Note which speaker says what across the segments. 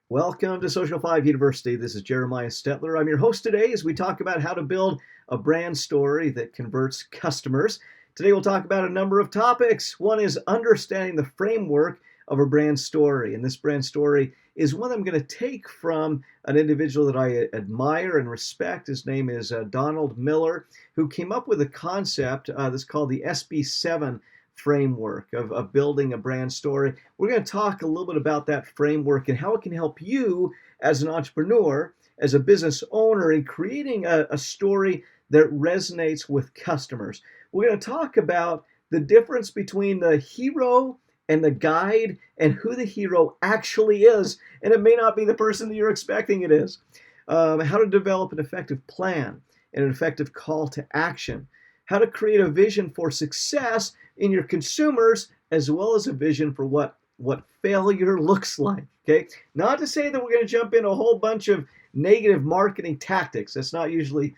Speaker 1: Welcome to Social 5 University. This is Jeremiah Stetler. I'm your host today as we talk about how to build a brand story that converts customers. Today we'll talk about a number of topics. One is understanding the framework of a brand story. And this brand story is one I'm going to take from an individual that I admire and respect. His name is Donald Miller, who came up with a concept that's called the SB7 framework of building a brand story. We're going to talk a little bit about that framework and how it can help you as an entrepreneur, as a business owner, in creating a story that resonates with customers. We're going to talk about the difference between the hero and the guide and who the hero actually is. And it may not be the person that you're expecting it is. How to develop an effective plan and an effective call to action. How to create a vision for success in your consumers, as well as a vision for what failure looks like. Okay, not to say that we're going to jump into a whole bunch of negative marketing tactics. That's not usually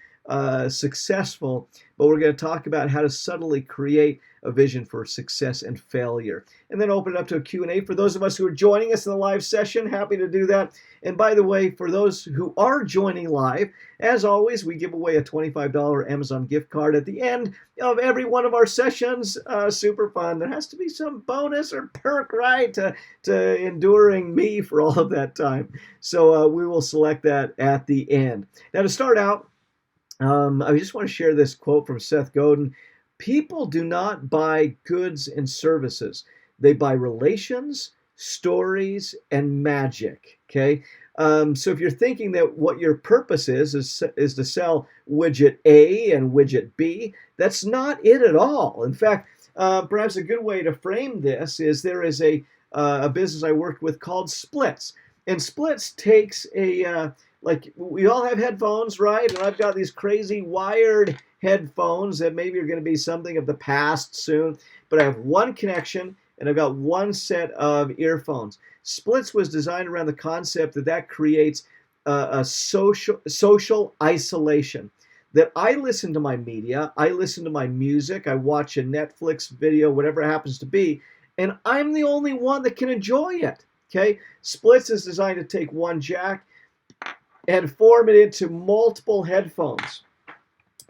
Speaker 1: successful, but we're going to talk about how to subtly create a vision for success and failure. And then open it up to a Q&A for those of us who are joining us in the live session. Happy to do that. And by the way, for those who are joining live, as always, we give away a $25 Amazon gift card at the end of every one of our sessions. Super fun. There has to be some bonus or perk, right, to enduring me for all of that time. So we will select that at the end. Now, to start out, I just want to share this quote from Seth Godin. People do not buy goods and services. They buy relations, stories, and magic. Okay. So if you're thinking that what your purpose is to sell widget A and widget B, that's not it at all. In fact, perhaps a good way to frame this is there is a business I worked with called Splits. And Splits takes like we all have headphones, right? And I've got these crazy wired headphones that maybe are going to be something of the past soon, but I have one connection and I've got one set of earphones. Splits was designed around the concept that creates a social isolation. That I listen to my media, I listen to my music, I watch a Netflix video, whatever it happens to be, and I'm the only one that can enjoy it. Okay, Splits is designed to take one jack and form it into multiple headphones,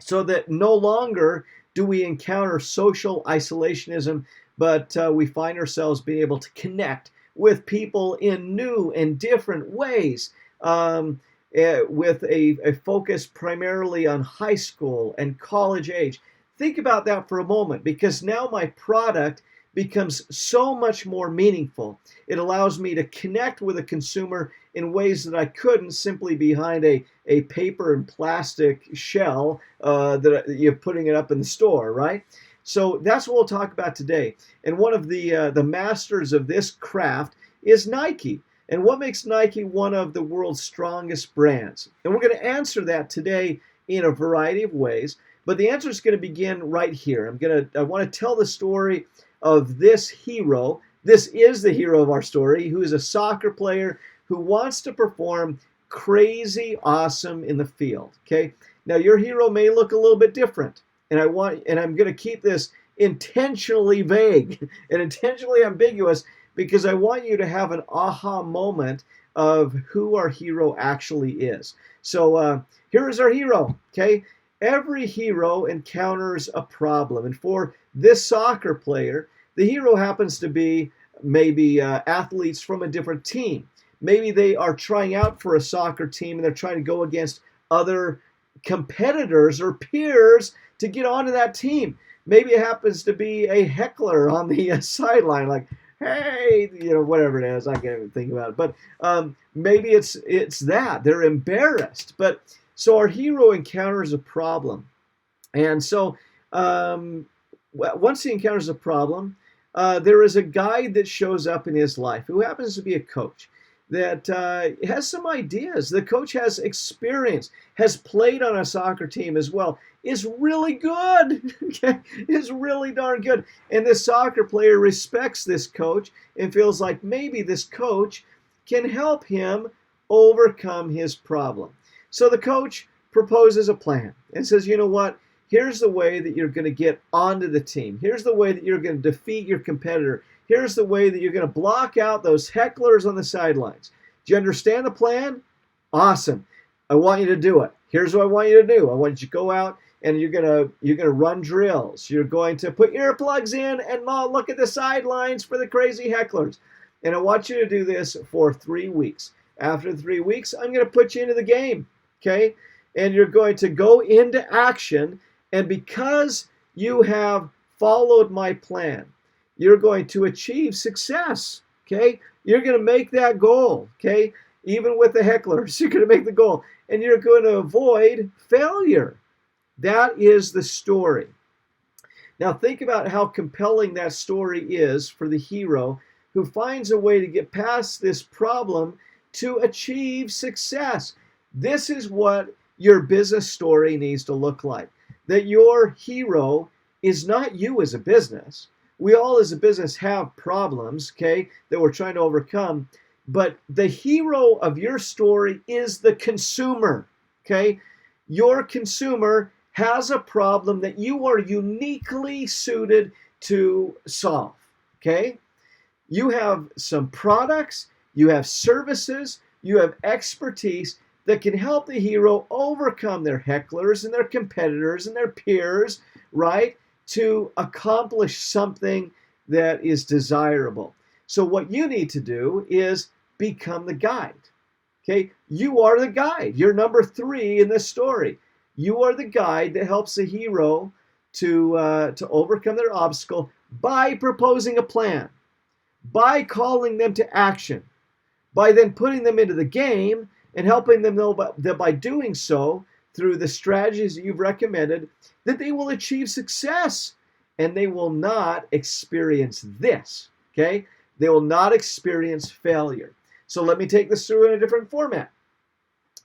Speaker 1: so that no longer do we encounter social isolationism, but we find ourselves being able to connect with people in new and different ways, with a focus primarily on high school and college age. Think about that for a moment, because now my product becomes so much more meaningful. It allows me to connect with a consumer in ways that I couldn't simply behind a paper and plastic shell that you're putting it up in the store, right? So that's what we'll talk about today. And one of the masters of this craft is Nike. And what makes Nike one of the world's strongest brands? And we're going to answer that today in a variety of ways. But the answer is going to begin right here. I want to tell the story of this hero. This is the hero of our story, who is a soccer player who wants to perform crazy awesome in the field. Okay. Now your hero may look a little bit different, and I'm going to keep this intentionally vague and intentionally ambiguous because I want you to have an aha moment of who our hero actually is. So here is our hero. Okay. Every hero encounters a problem, and for this soccer player, the hero happens to be maybe athletes from a different team. Maybe they are trying out for a soccer team and they're trying to go against other competitors or peers to get onto that team. Maybe it happens to be a heckler on the sideline, like, hey, whatever it is. I can't even think about it. But maybe it's that. They're embarrassed. But so our hero encounters a problem. And so once he encounters a problem, there is a guide that shows up in his life who happens to be a coach that has some ideas. The coach has experience, has played on a soccer team as well, is really good, is really darn good. And this soccer player respects this coach and feels like maybe this coach can help him overcome his problem. So the coach proposes a plan and says, you know what? Here's the way that you're going to get onto the team. Here's the way that you're going to defeat your competitor. Here's the way that you're going to block out those hecklers on the sidelines. Do you understand the plan? Awesome. I want you to do it. Here's what I want you to do. I want you to go out and you're gonna run drills. You're going to put earplugs in and look at the sidelines for the crazy hecklers. And I want you to do this for 3 weeks. After 3 weeks, I'm going to put you into the game, okay? And you're going to go into action. And because you have followed my plan, you're going to achieve success, okay? You're going to make that goal, okay? Even with the hecklers, you're going to make the goal. And you're going to avoid failure. That is the story. Now think about how compelling that story is for the hero who finds a way to get past this problem to achieve success. This is what your business story needs to look like. That your hero is not you as a business. We all as a business have problems, okay, that we're trying to overcome. But the hero of your story is the consumer, okay? Your consumer has a problem that you are uniquely suited to solve, okay? You have some products, you have services, you have expertise that can help the hero overcome their hecklers and their competitors and their peers, right? To accomplish something that is desirable. So what you need to do is become the guide, okay? You are the guide. You're number 3 in this story. You are the guide that helps the hero to overcome their obstacle by proposing a plan, by calling them to action, by then putting them into the game and helping them know that by doing so, through the strategies that you've recommended, that they will achieve success and they will not experience this, okay? They will not experience failure. So let me take this through in a different format.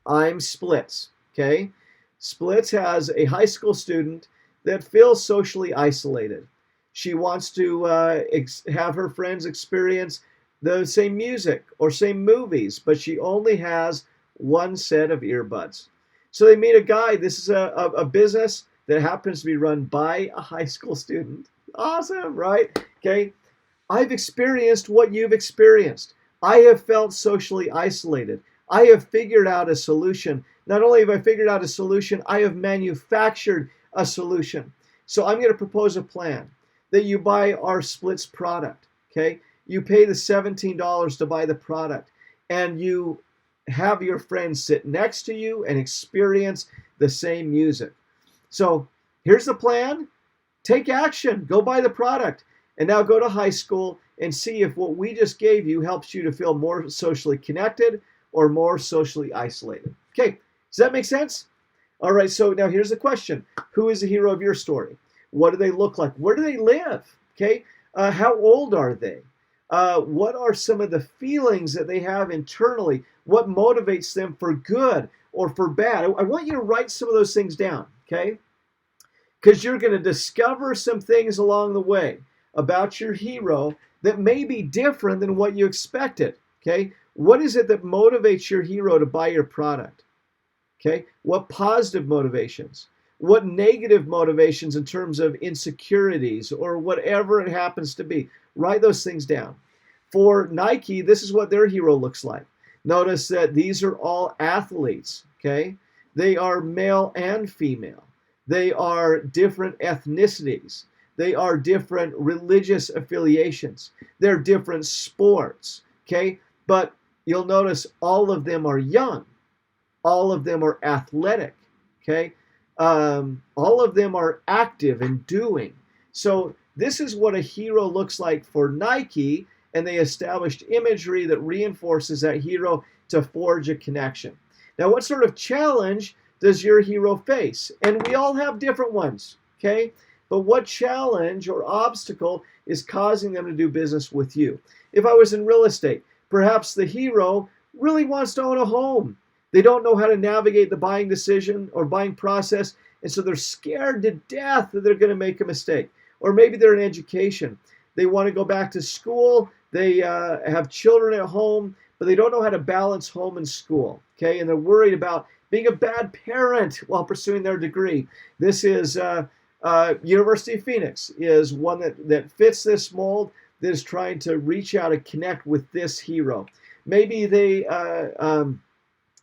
Speaker 1: I'm Splits, okay? Splits has a high school student that feels socially isolated. She wants to have her friends experience the same music or same movies, but she only has one set of earbuds. So they meet a guy. This is a business that happens to be run by a high school student. Awesome, right? Okay. I've experienced what you've experienced. I have felt socially isolated. I have figured out a solution. Not only have I figured out a solution, I have manufactured a solution. So I'm going to propose a plan that you buy our Splits product, okay? You pay the $17 to buy the product, and you have your friends sit next to you and experience the same music. So here's the plan. Take action. Go buy the product. And now go to high school and see if what we just gave you helps you to feel more socially connected or more socially isolated. Okay, does that make sense? All right, so now here's the question. Who is the hero of your story? What do they look like? Where do they live? Okay, how old are they? What are some of the feelings that they have internally? What motivates them for good or for bad? I want you to write some of those things down, okay? Because you're going to discover some things along the way about your hero that may be different than what you expected, okay? What is it that motivates your hero to buy your product? Okay, what positive motivations? What negative motivations in terms of insecurities or whatever it happens to be? Write those things down. For Nike, this is what their hero looks like. Notice that these are all athletes, okay? They are male and female. They are different ethnicities. They are different religious affiliations. They're different sports, okay? But you'll notice all of them are young. All of them are athletic, okay? All of them are active and doing. So this is what a hero looks like for Nike, and they established imagery that reinforces that hero to forge a connection. Now, what sort of challenge does your hero face? And we all have different ones, okay? But what challenge or obstacle is causing them to do business with you? If I was in real estate, perhaps the hero really wants to own a home. They don't know how to navigate the buying decision or buying process, and so they're scared to death that they're going to make a mistake. Or maybe they're in education. They want to go back to school. They have children at home, but they don't know how to balance home and school, okay? And they're worried about being a bad parent while pursuing their degree. This is University of Phoenix is one that fits this mold, that is trying to reach out and connect with this hero. Maybe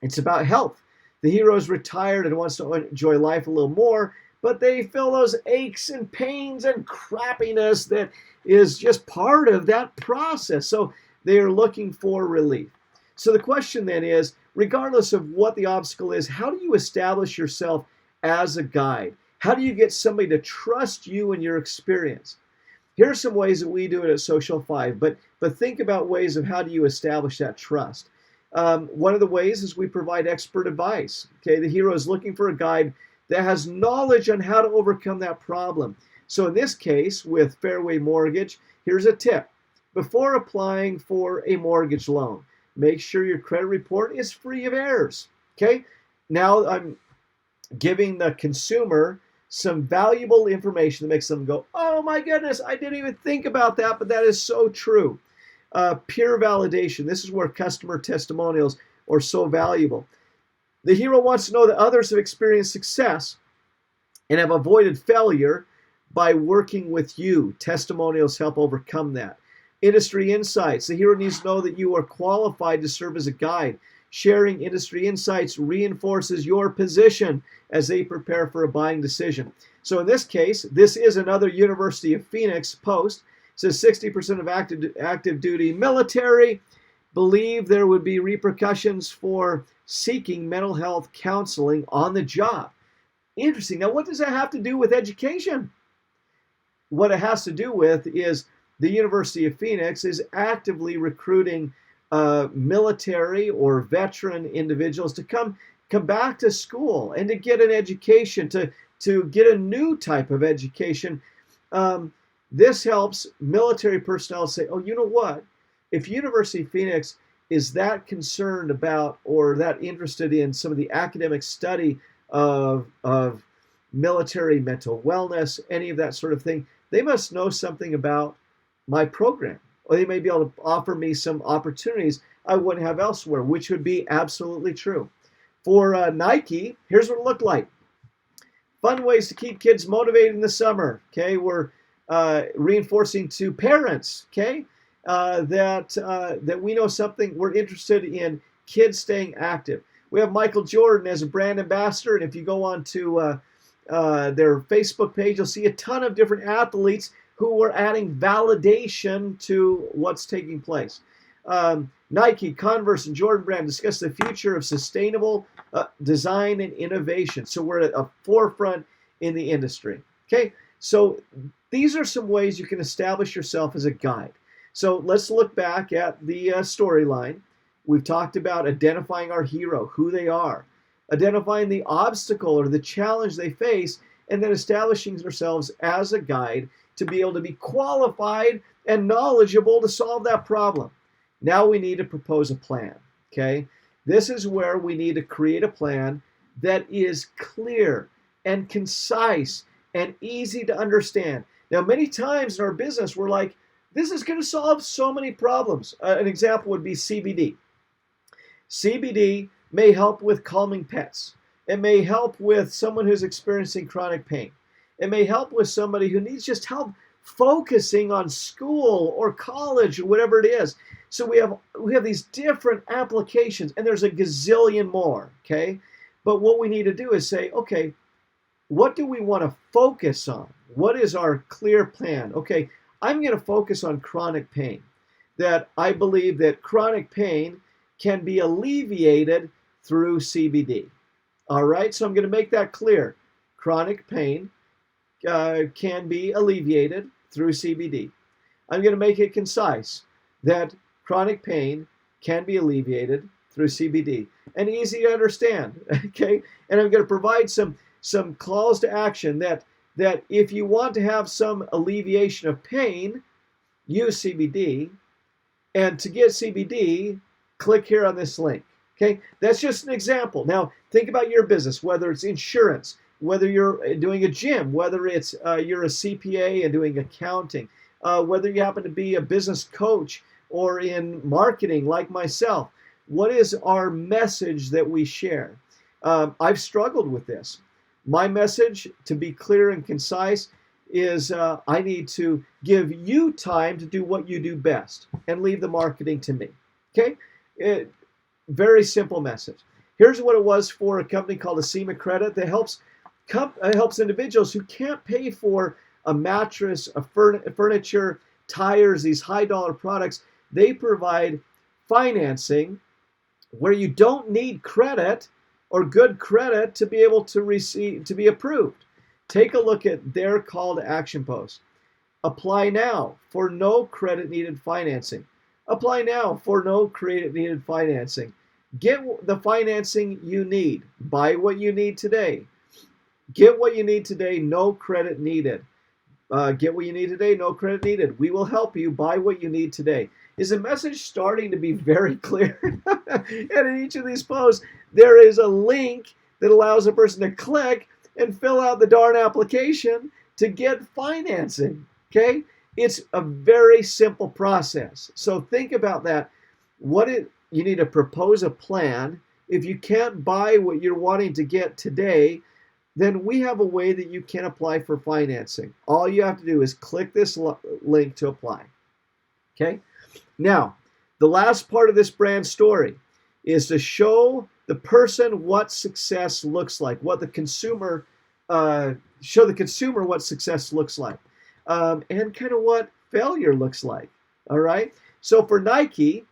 Speaker 1: it's about health. The hero is retired and wants to enjoy life a little more, but they feel those aches and pains and crappiness that is just part of that process. So they are looking for relief. So the question then is, regardless of what the obstacle is, how do you establish yourself as a guide? How do you get somebody to trust you and your experience? Here are some ways that we do it at Social 5, but think about ways of how do you establish that trust. One of the ways is we provide expert advice. Okay, the hero is looking for a guide that has knowledge on how to overcome that problem. So in this case, with Fairway Mortgage, here's a tip. Before applying for a mortgage loan, make sure your credit report is free of errors. Okay, now I'm giving the consumer some valuable information that makes them go, oh my goodness, I didn't even think about that, but that is so true. Peer validation. This is where customer testimonials are so valuable. The hero wants to know that others have experienced success and have avoided failure by working with you. Testimonials help overcome that. Industry insights. The hero needs to know that you are qualified to serve as a guide. Sharing industry insights reinforces your position as they prepare for a buying decision. So in this case, this is another University of Phoenix post. It says 60% of active duty military believe there would be repercussions for seeking mental health counseling on the job. Interesting. Now, what does that have to do with education? What it has to do with is the University of Phoenix is actively recruiting military or veteran individuals to come back to school and to get an education, to get a new type of education. This helps military personnel say, oh, you know what? If University of Phoenix is that concerned about or that interested in some of the academic study of military mental wellness, any of that sort of thing, they must know something about my program. Or they may be able to offer me some opportunities I wouldn't have elsewhere, which would be absolutely true. For Nike, here's what it looked like. Fun ways to keep kids motivated in the summer. Okay, we're reinforcing to parents, okay, that we know something, we're interested in kids staying active. We have Michael Jordan as a brand ambassador, and if you go on to their Facebook page, you'll see a ton of different athletes who are adding validation to what's taking place. Nike, Converse, and Jordan Brand discuss the future of sustainable design and innovation. So we're at a forefront in the industry. Okay, so these are some ways you can establish yourself as a guide. So let's look back at the storyline. We've talked about identifying our hero, who they are, identifying the obstacle or the challenge they face, and then establishing ourselves as a guide to be able to be qualified and knowledgeable to solve that problem. Now we need to propose a plan, okay? This is where we need to create a plan that is clear and concise and easy to understand. Now, many times in our business, we're like, this is going to solve so many problems. An example would be CBD. CBD may help with calming pets. It may help with someone who's experiencing chronic pain. It may help with somebody who needs just help focusing on school or college or whatever it is. So we have these different applications, and there's a gazillion more, okay? But what we need to do is say, okay, what do we want to focus on? What is our clear plan? Okay, I'm going to focus on chronic pain. That I believe that chronic pain can be alleviated through CBD. All right, so I'm going to make that clear. Chronic pain can be alleviated through CBD. I'm going to make it concise that chronic pain can be alleviated through CBD and easy to understand. Okay, and I'm going to provide some calls to action that if you want to have some alleviation of pain, use CBD, and to get CBD, click here on this link. Okay, that's just an example. Now think about your business, whether it's insurance, whether you're doing a gym, whether it's you're a CPA and doing accounting, whether you happen to be a business coach or in marketing like myself. What is our message that we share? I've struggled with this. My message, to be clear and concise, is I need to give you time to do what you do best and leave the marketing to me. Okay? Very simple message. Here's what it was for a company called Acima Credit that helps individuals who can't pay for a mattress, furniture, tires, these high dollar products. They provide financing where you don't need credit or good credit to be able to be approved. Take a look at their call to action post. Apply now for no credit needed financing. Apply now for no credit needed financing. Get the financing you need. Buy what you need today. Get what you need today, no credit needed. Get what you need today, no credit needed. We will help you buy what you need today. Is the message starting to be very clear? And in each of these posts, there is a link that allows a person to click and fill out the darn application to get financing. Okay? It's a very simple process. So think about that. You need to propose a plan. If you can't buy what you're wanting to get today, then we have a way that you can apply for financing. All you have to do is click this link to apply. Okay? Now, the last part of this brand story is to show the person what success looks like, show the consumer what success looks like, and kind of what failure looks like. All right? So for Nike,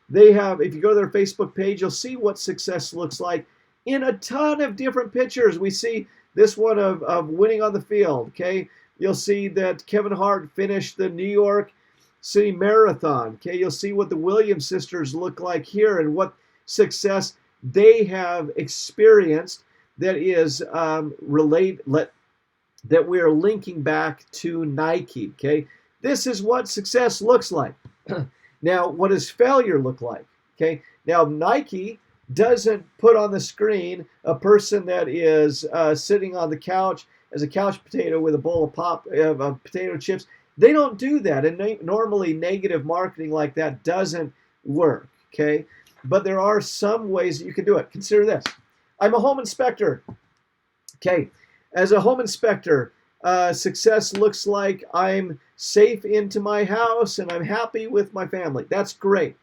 Speaker 1: they have, if you go to their Facebook page, you'll see what success looks like in a ton of different pictures. We see this one of winning on the field, okay? You'll see that Kevin Hart finished the New York City Marathon, okay? You'll see what the Williams sisters look like here and what success they have experienced that is that we are linking back to Nike, okay? This is what success looks like. Now, what does failure look like? Okay. Now, Nike doesn't put on the screen a person that is sitting on the couch as a couch potato with a bowl of potato chips. They don't do that, and normally negative marketing like that doesn't work. Okay. But there are some ways that you can do it. Consider this: I'm a home inspector. Okay. As a home inspector, success looks like I'm safe into my house and I'm happy with my family. That's great.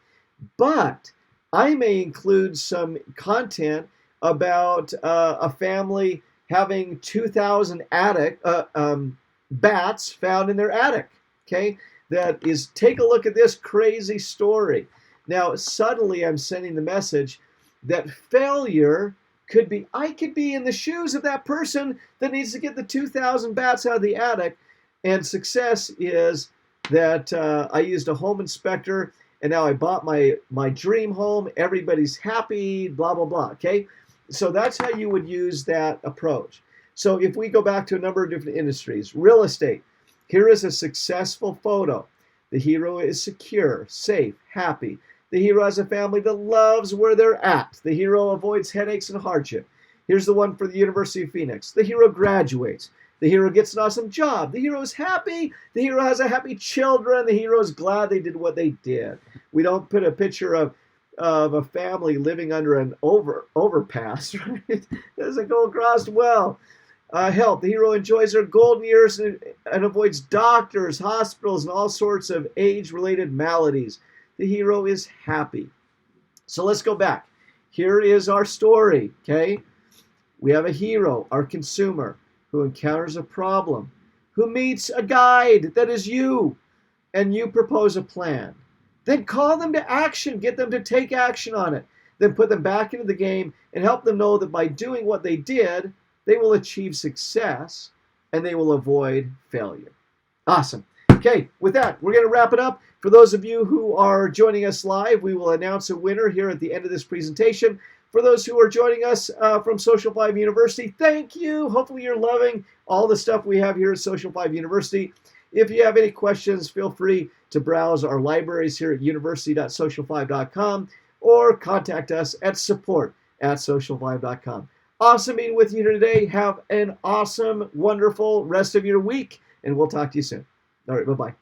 Speaker 1: But I may include some content about a family having 2,000 bats found in their attic. Okay, that is, take a look at this crazy story. Now, suddenly I'm sending the message that failure I could be in the shoes of that person that needs to get the 2,000 bats out of the attic. And success is that I used a home inspector and now I bought my dream home. Everybody's happy, blah, blah, blah. Okay. So that's how you would use that approach. So if we go back to a number of different industries, real estate, here is a successful photo. The hero is secure, safe, happy. The hero has a family that loves where they're at. The hero avoids headaches and hardship. Here's the one for the University of Phoenix. The hero graduates. The hero gets an awesome job. The hero is happy. The hero has a happy children. The hero is glad they did what they did. We don't put a picture of a family living under an overpass, right? It doesn't go across well. Health. The hero enjoys their golden years and avoids doctors, hospitals, and all sorts of age-related maladies. The hero is happy. So let's go back. Here is our story, okay? We have a hero, our consumer, who encounters a problem, who meets a guide that is you, and you propose a plan. Then call them to action. Get them to take action on it. Then put them back into the game and help them know that by doing what they did, they will achieve success and they will avoid failure. Awesome. Okay, with that, we're going to wrap it up. For those of you who are joining us live, we will announce a winner here at the end of this presentation. For those who are joining us from Social 5 University, thank you. Hopefully you're loving all the stuff we have here at Social 5 University. If you have any questions, feel free to browse our libraries here at university.social5.com or contact us at support@social5.com. Awesome being with you today. Have an awesome, wonderful rest of your week, and we'll talk to you soon. All right, bye-bye.